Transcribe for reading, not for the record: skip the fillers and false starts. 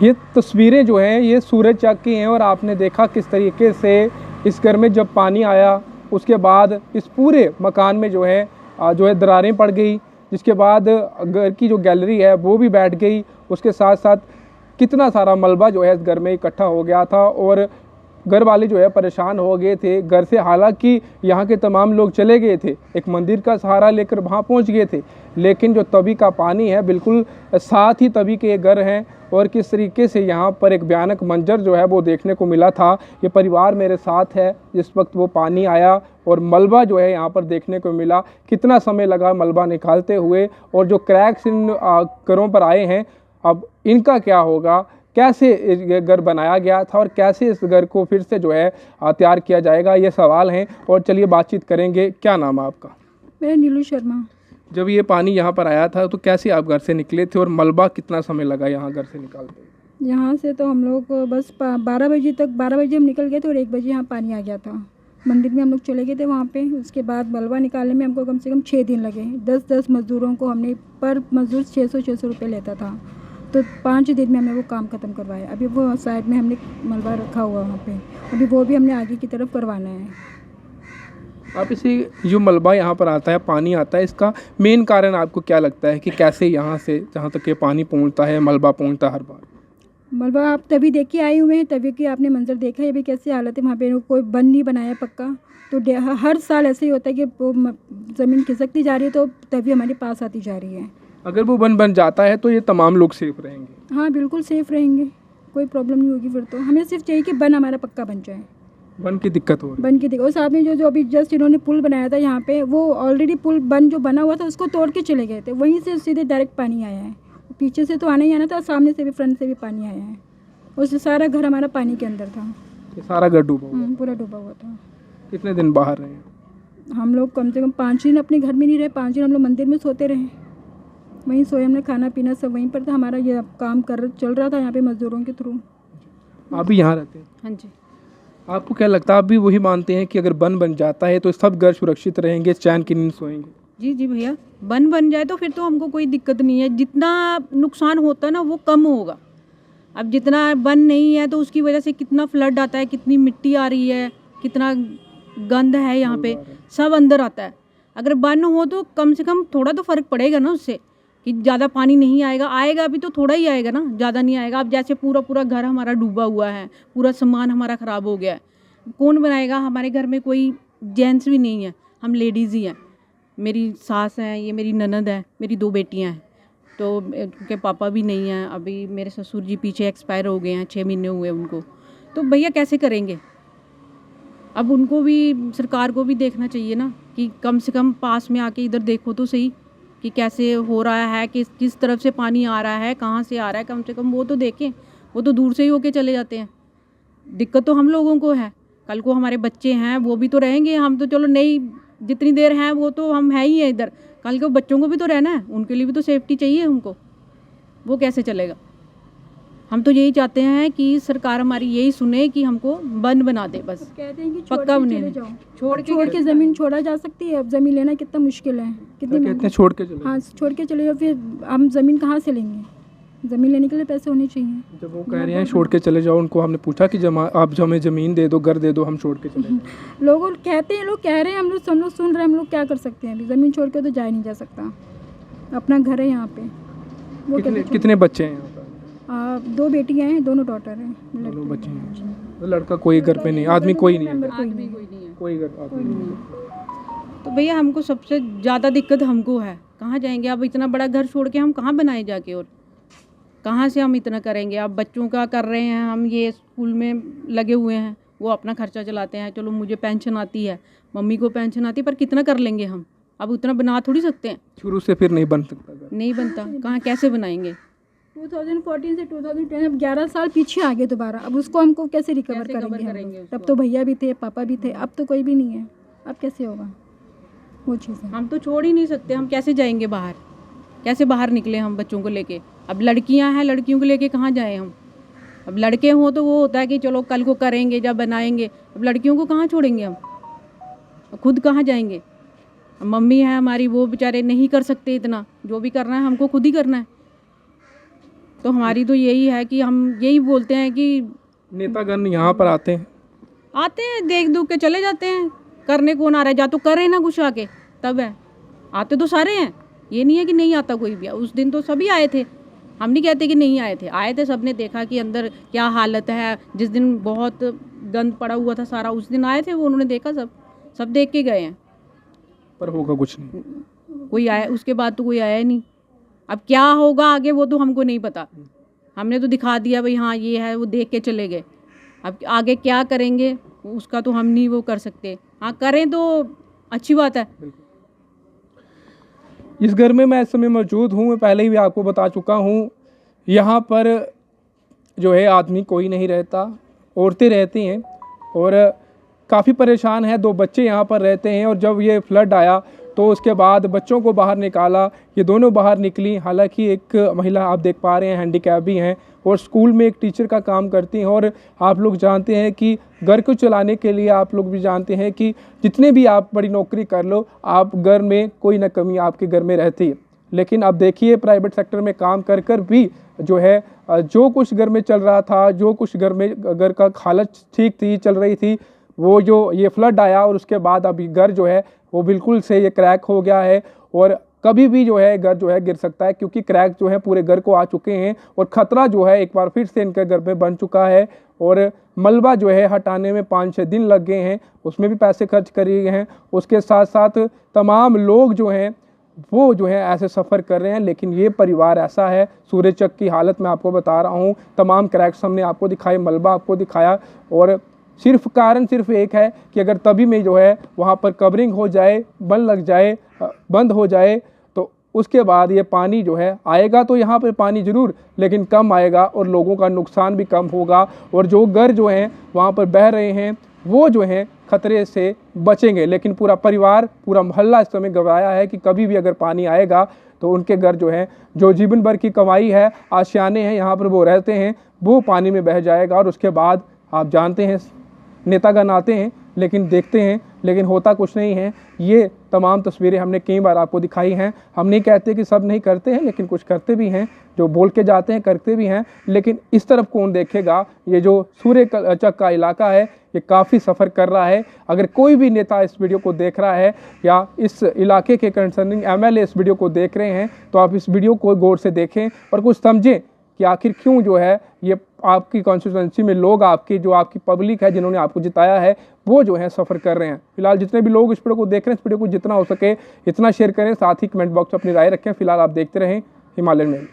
ये तस्वीरें जो हैं ये सूरज चक की हैं और आपने देखा किस तरीके से इस घर में जब पानी आया उसके बाद इस पूरे मकान में जो है दरारें पड़ गई, जिसके बाद घर की जो गैलरी है वो भी बैठ गई। उसके साथ साथ कितना सारा मलबा जो है इस घर में इकट्ठा हो गया था और घर वाले जो है परेशान हो गए थे घर से। हालांकि यहाँ के तमाम लोग चले गए थे, एक मंदिर का सहारा लेकर वहाँ पहुँच गए थे, लेकिन जो तवी का पानी है बिल्कुल साथ ही तवी के घर हैं। और किस तरीके से यहाँ पर एक भयानक मंजर जो है वो देखने को मिला था। ये परिवार मेरे साथ है जिस वक्त वो पानी आया और मलबा जो है यहाँ पर देखने को मिला। कितना समय लगा मलबा निकालते हुए और जो क्रैक्स इन घरों पर आए हैं, अब इनका क्या होगा, कैसे ये घर बनाया गया था और कैसे इस घर को फिर से जो है तैयार किया जाएगा, ये सवाल हैं। और चलिए बातचीत करेंगे। क्या नाम है आपका? मेरा नीलू शर्मा। जब ये पानी यहाँ पर आया था तो कैसे आप घर से निकले थे और मलबा कितना समय लगा यहाँ घर से निकालते? यहाँ से तो हम लोग बस 12 बजे हम निकल गए थे और 1 बजे यहाँ पानी आ गया था। मंदिर में हम लोग चले गए थे वहाँ पे। उसके बाद मलबा निकालने में हमको कम से कम 6 दिन लगे। 10 मज़दूरों को हमने, पर मज़दूर 600 रुपये लेता था, तो 5 दिन में हमें वो काम ख़त्म करवाया। अभी वो साइड में हमने मलबा रखा हुआ वहाँ पे, अभी वो भी हमने आगे की तरफ करवाना है। आप इसे जो मलबा यहाँ पर आता है, पानी आता है, इसका मेन कारण आपको क्या लगता है कि कैसे यहाँ से जहाँ तक ये पानी पहुँचता है, मलबा पहुँचता है हर बार? मलबा आप तभी देख के आए हुए हैं, तभी की आपने मंजर देखा है अभी कैसे हालत है वहाँ पे। कोई बन नहीं बनाया पक्का, तो हर साल ऐसे ही होता है कि वो ज़मीन खिसकती जा रही है तो तभी हमारे पास आती जा रही है। अगर वो बन जाता है तो ये तमाम लोग सेफ रहेंगे? हाँ बिल्कुल सेफ़ रहेंगे, कोई प्रॉब्लम नहीं होगी। फिर तो हमें सिर्फ चाहिए कि बन हमारा पक्का बन जाए। बन की दिक्कत हो रही है? बन की दिक्कत। और साथ में जो अभी जस्ट इन्होंने पुल बनाया था यहाँ पे, वो ऑलरेडी पुल बन जो बना हुआ था उसको तोड़ के चले गए थे, वहीं से सीधे डायरेक्ट पानी आया है। पीछे से तो आना ही आना था, सामने से भी, फ्रंट से भी पानी आया है। उससे सारा घर हमारा पानी के अंदर था। ये सारा घर डूबा हुआ? पूरा डूबा हुआ था। कितने दिन बाहर रहे? हम लोग कम से कम 5 दिन अपने घर में नहीं रहे। 5 दिन हम लोग मंदिर में सोते रहे, वहीं सोए, हमने खाना पीना सब वहीं पर था। हमारा ये काम चल रहा था यहाँ पे मज़दूरों के थ्रू। आप भी यहाँ रहते हैं? हाँ जी। आपको क्या लगता है, आप भी वही मानते हैं कि अगर बन जाता है तो सब घर सुरक्षित रहेंगे, चैन की नींद सोएंगे? जी भैया, बन जाए तो फिर तो हमको कोई दिक्कत नहीं है। जितना नुकसान होता है ना वो कम होगा। अब जितना बन नहीं है तो उसकी वजह से कितना फ्लड आता है, कितनी मिट्टी आ रही है, कितना गंद है यहाँ पे, सब अंदर आता है। अगर बन हो तो कम से कम थोड़ा तो फ़र्क पड़ेगा ना उससे, कि ज़्यादा पानी नहीं आएगा। आएगा अभी तो थोड़ा ही आएगा ना, ज़्यादा नहीं आएगा। अब जैसे पूरा घर हमारा डूबा हुआ है, पूरा सामान हमारा ख़राब हो गया है, कौन बनाएगा? हमारे घर में कोई जेंट्स भी नहीं है, हम लेडीज़ ही हैं। मेरी सास है, ये मेरी ननद है, मेरी 2 बेटियां हैं, तो उनके पापा भी नहीं हैं। अभी मेरे ससुर जी पीछे एक्सपायर हो गए हैं, 6 महीने हुए उनको। तो भैया कैसे करेंगे? अब उनको भी, सरकार को भी देखना चाहिए ना, कि कम से कम पास में आके इधर देखो तो सही कि कैसे हो रहा है, किस तरफ से पानी आ रहा है, कहाँ से आ रहा है, कम से कम वो तो देखें। वो तो दूर से ही होके चले जाते हैं। दिक्कत तो हम लोगों को है, कल को हमारे बच्चे हैं वो भी तो रहेंगे। हम तो चलो नहीं, जितनी देर हैं वो तो हम है ही हैं इधर, कल के बच्चों को भी तो रहना है, उनके लिए भी तो सेफ्टी चाहिए हमको। वो कैसे चलेगा? हम तो यही चाहते हैं कि सरकार हमारी यही सुने कि हमको बन बना दे बस। कहते हैं कि पक्का बने, छोड़ के ज़मीन छोड़ा जा सकती है। अब ज़मीन लेना कितना मुश्किल है, कितनी कहते हैं छोड़ के चले? हाँ छोड़ के चले जाओ, फिर हम ज़मीन कहाँ से लेंगे? ज़मीन लेने के लिए पैसे होने चाहिए। जब वो कह रहे हैं छोड़ के चले जाओ, उनको हमने पूछा कि आप हमें ज़मीन दे दो, घर दे दो, हम छोड़ के चले जाएं। लोग कहते हैं, लोग कह रहे हैं, हम लोग सुन रहे हैं, हम लोग क्या कर सकते हैं? अभी ज़मीन छोड़ के तो जा ही नहीं जा सकता, अपना घर है यहाँ पे। वो कितने बच्चे हैं यहाँ पर? 2 बेटियाँ हैं, दोनों डॉटर हैं। दोनों बच्चे हैं, तो लड़का कोई घर पे नहीं, आदमी कोई नहीं है, कोई घर नहीं। तो भैया हमको सबसे ज़्यादा दिक्कत हमको है, कहाँ जाएंगे? अब इतना बड़ा घर छोड़ के हम कहाँ बनाए जाके, और कहाँ से हम इतना करेंगे? अब बच्चों का कर रहे हैं हम, ये स्कूल में लगे हुए हैं, वो अपना खर्चा चलाते हैं। चलो मुझे पेंशन आती है, मम्मी को पेंशन आती है, पर कितना कर लेंगे हम? अब उतना बना थोड़ी सकते हैं। शुरू से फिर नहीं बन सकता घर? नहीं बनता, कहाँ कैसे बनाएंगे? 2014 से 2010, अब 11 साल पीछे आ गए दोबारा। अब उसको हमको कैसे रिकवर करेंगे? तब तो भैया भी थे, पापा भी थे, अब तो कोई भी नहीं है। अब कैसे होगा वो चीज़ें? हम तो छोड़ ही नहीं सकते। हम कैसे जाएंगे बाहर? कैसे बाहर निकले हम बच्चों को लेके? अब लड़कियां हैं, लड़कियों को लेके कहाँ जाएं हम? अब लड़के हों तो वो होता है कि चलो कल को करेंगे जब बनाएंगे। अब लड़कियों को कहाँ छोड़ेंगे हम? खुद कहाँ जाएंगे? अब मम्मी है हमारी, वो बेचारे नहीं कर सकते इतना, जो भी करना है हमको खुद ही करना है। तो हमारी तो यही है कि हम यही बोलते हैं कि नेतागण यहाँ पर आते हैं, देख दुख के चले जाते हैं, करने कौन आ रहा है, जा तो करे ना कुछ आके, तब है। आते तो सारे हैं, ये नहीं है कि नहीं आता कोई भी। उस दिन तो सभी आए थे, हम नहीं कहते कि नहीं आए थे, सबने देखा कि अंदर क्या हालत है। जिस दिन बहुत गंद पड़ा हुआ था सारा, उस दिन आए थे वो, उन्होंने देखा, सब देख के गए हैं। पर होगा कुछ नहीं, कोई आया उसके बाद तो कोई आया ही नहीं। अब क्या होगा आगे वो तो हमको नहीं पता, हमने तो दिखा दिया भाई हाँ ये है, वो देख के चले गए। अब आगे क्या करेंगे उसका तो हम नहीं वो कर सकते। हाँ करें तो अच्छी बात है। इस घर में मैं इस समय मौजूद हूँ, मैं पहले ही भी आपको बता चुका हूँ, यहाँ पर जो है आदमी कोई नहीं रहता, औरतें रहती हैं और काफ़ी परेशान है। 2 बच्चे यहाँ पर रहते हैं और जब ये फ्लड आया तो उसके बाद बच्चों को बाहर निकाला, ये दोनों बाहर निकली। हालांकि एक महिला आप देख पा रहे हैं हैंडीकैप भी हैं और स्कूल में एक टीचर का काम करती हैं। और आप लोग जानते हैं कि घर को चलाने के लिए आप लोग भी जानते हैं कि जितने भी आप बड़ी नौकरी कर लो, आप घर में कोई ना कमी आपके घर में रहती है। लेकिन अब देखिए प्राइवेट सेक्टर में काम कर कर भी जो है जो कुछ घर में चल रहा था, जो कुछ घर का हालत ठीक थी, चल रही थी, वो जो ये फ्लड आया और उसके बाद अभी घर जो है वो बिल्कुल से ये क्रैक हो गया है और कभी भी जो है घर जो है गिर सकता है, क्योंकि क्रैक जो है पूरे घर को आ चुके हैं और ख़तरा जो है एक बार फिर से इनके घर पे बन चुका है। और मलबा जो है हटाने में 5-6 दिन लग गए हैं, उसमें भी पैसे खर्च करे गए हैं। उसके साथ साथ तमाम लोग जो हैं वो जो है ऐसे सफ़र कर रहे हैं। लेकिन ये परिवार ऐसा है, सूरजचक की हालत मैं आपको बता रहा हूँ, तमाम क्रैक्स हमने आपको दिखाए, मलबा आपको दिखाया। और सिर्फ कारण सिर्फ एक है कि अगर तभी में जो है वहाँ पर कवरिंग हो जाए, बंद हो जाए तो उसके बाद ये पानी जो है आएगा तो यहाँ पर पानी ज़रूर, लेकिन कम आएगा और लोगों का नुकसान भी कम होगा। और जो घर जो हैं वहाँ पर बह रहे हैं वो जो हैं खतरे से बचेंगे। लेकिन पूरा परिवार, पूरा मोहल्ला इस समय गवाया है कि कभी भी अगर पानी आएगा तो उनके घर जो है, जो जीवन भर की कमाई है, आशियाने हैं, यहाँ पर वो रहते हैं, वो पानी में बह जाएगा। और उसके बाद आप जानते हैं नेतागण आते हैं लेकिन देखते हैं, लेकिन होता कुछ नहीं है। ये तमाम तस्वीरें हमने कई बार आपको दिखाई हैं। हम नहीं कहते कि सब नहीं करते हैं, लेकिन कुछ करते भी हैं, जो बोल के जाते हैं करते भी हैं। लेकिन इस तरफ कौन देखेगा? ये जो सूरजचक का इलाका है ये काफ़ी सफ़र कर रहा है। अगर कोई भी नेता इस वीडियो को देख रहा है या इस इलाके के कंसर्निंग MLA इस वीडियो को देख रहे हैं तो आप इस वीडियो को गौर से देखें और कुछ समझें कि आखिर क्यों जो है ये आपकी कॉन्स्टिट्यूंसी में लोग, जो आपकी पब्लिक है जिन्होंने आपको जिताया है, वो जो है सफ़र कर रहे हैं। फिलहाल जितने भी लोग इस वीडियो को देख रहे हैं, इस वीडियो को जितना हो सके इतना शेयर करें, साथ ही कमेंट बॉक्स में अपनी राय रखें। फिलहाल आप देखते रहें हिमालयन मेल।